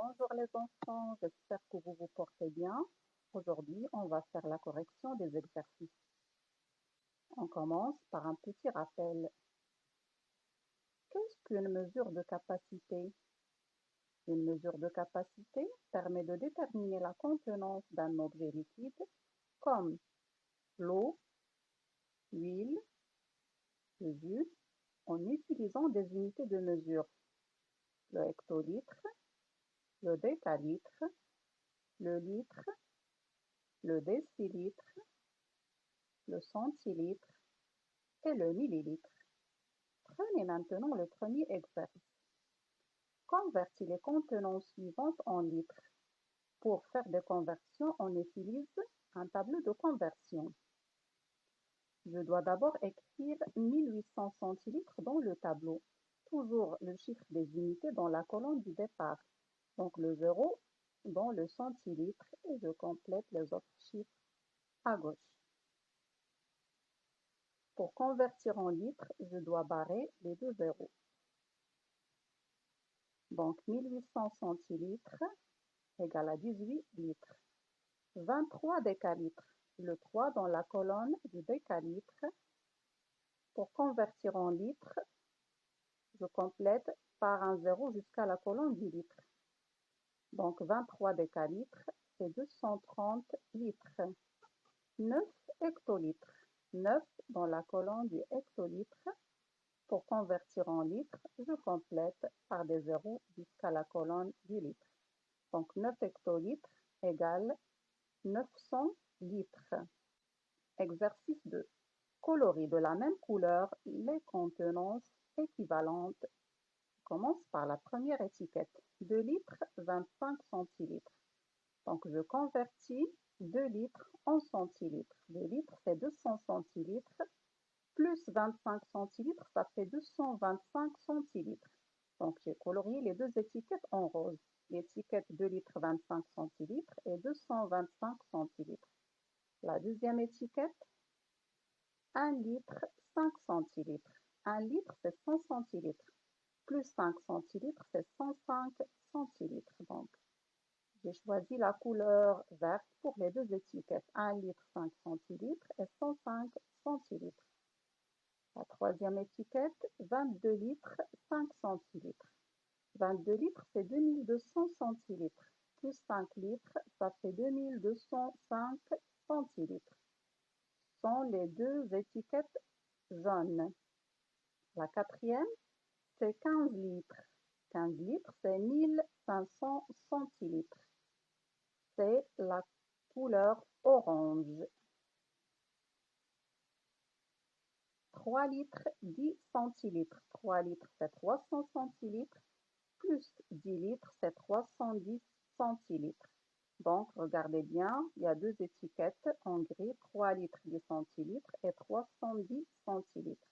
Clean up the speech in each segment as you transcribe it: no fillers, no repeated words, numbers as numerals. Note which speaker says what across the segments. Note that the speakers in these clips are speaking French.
Speaker 1: Bonjour les enfants, j'espère que vous vous portez bien. Aujourd'hui, on va faire la correction des exercices. On commence par un petit rappel. Qu'est-ce qu'une mesure de capacité? Une mesure de capacité permet de déterminer la contenance d'un objet liquide comme l'eau, l'huile, le jus, en utilisant des unités de mesure. Le hectolitre, le décalitre, le litre, le décilitre, le centilitre et le millilitre. Prenez maintenant le premier exercice. Convertis les contenances suivantes en litres. Pour faire des conversions, on utilise un tableau de conversion. Je dois d'abord écrire 1800 centilitres dans le tableau. Toujours le chiffre des unités dans la colonne du départ. Donc le 0 dans le centilitre et je complète les autres chiffres à gauche. Pour convertir en litres, je dois barrer les deux zéros. Donc 1800 centilitres égale à 18 litres. 23 décalitres, le 3 dans la colonne du décalitre. Pour convertir en litres, je complète par un 0 jusqu'à la colonne du litre. Donc 23 décalitres, c'est 230 litres. 9 hectolitres, 9 dans la colonne du hectolitre. Pour convertir en litres, je complète par des zéros jusqu'à la colonne du litre. Donc 9 hectolitres égale 900 litres. Exercice 2. Colorie de la même couleur les contenances équivalentes. Je commence par la première étiquette. 2 litres, 25 centilitres. Donc je convertis 2 litres en centilitres. 2 litres, c'est 200 centilitres. Plus 25 centilitres, ça fait 225 centilitres. Donc j'ai colorié les deux étiquettes en rose. L'étiquette 2 litres 25 centilitres et 225 centilitres. La deuxième étiquette, 1 litre 5 centilitres. 1 litre, c'est 100 centilitres. Plus 5 centilitres, c'est 105 centilitres. Donc, j'ai choisi la couleur verte pour les deux étiquettes. 1 litre 5 centilitres et 105 centilitres. La troisième étiquette, 22 litres 5 centilitres. 22 litres, c'est 2200 centilitres. Plus 5 litres, ça fait 2205 centilitres. Ce sont les deux étiquettes jaunes. La quatrième, c'est 15 litres. 15 litres, c'est 1500 centilitres. C'est la couleur orange. 3 litres, 10 centilitres. 3 litres, c'est 300 centilitres. Plus 10 litres, c'est 310 centilitres. Donc, regardez bien, il y a deux étiquettes en gris, 3 litres 10 centilitres et 310 centilitres.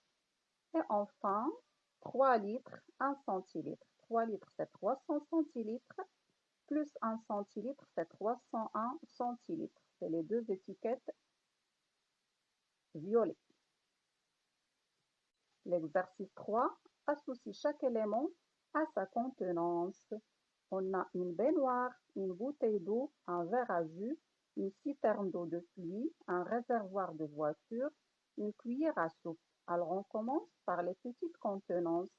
Speaker 1: Et enfin, 3 litres 1 centilitre. 3 litres, c'est 300 centilitres. Plus 1 centilitre, c'est 301 centilitres. C'est les deux étiquettes violettes. L'exercice 3, associe chaque élément à sa contenance. On a une baignoire, une bouteille d'eau, un verre à jus, une citerne d'eau de pluie, un réservoir de voiture, une cuillère à soupe. Alors on commence par les petites contenances.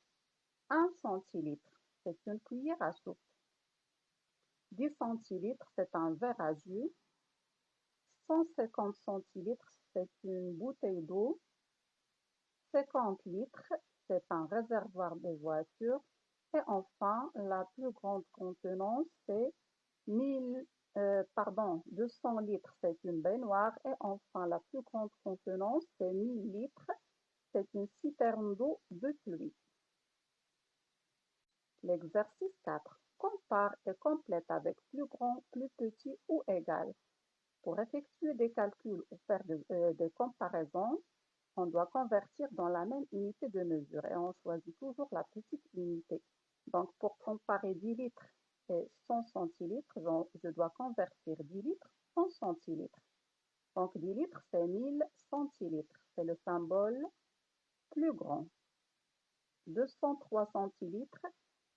Speaker 1: 1 centilitre, c'est une cuillère à soupe. 10 centilitres, c'est un verre à jus. 150 centilitres, c'est une bouteille d'eau. 50 litres, c'est un réservoir de voiture. Et enfin, la plus grande contenance, c'est 200 litres, c'est une baignoire. Et enfin, la plus grande contenance, c'est 1000 litres, c'est une citerne d'eau de pluie. L'exercice 4. Compare et complète avec plus grand, plus petit ou égal. Pour effectuer des calculs ou faire des comparaisons, on doit convertir dans la même unité de mesure et on choisit toujours la petite unité. Donc, pour comparer 10 litres et 100 centilitres, je dois convertir 10 litres en centilitres. Donc, 10 litres, c'est 1000 centilitres. C'est le symbole plus grand. 203 centilitres,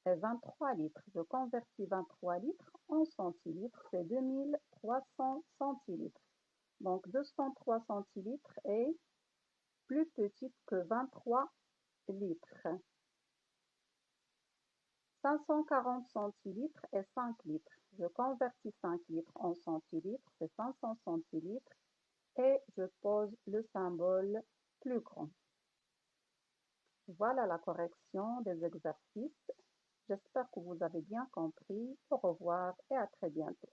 Speaker 1: est 23 litres. Je convertis 23 litres en centilitres, c'est 2300 centilitres. Donc 203 centilitres est plus petite que 23 litres. 540 centilitres est 5 litres. Je convertis 5 litres en centilitres, c'est 500 centilitres et je pose le symbole plus grand. Voilà la correction des exercices. J'espère que vous avez bien compris. Au revoir et à très bientôt.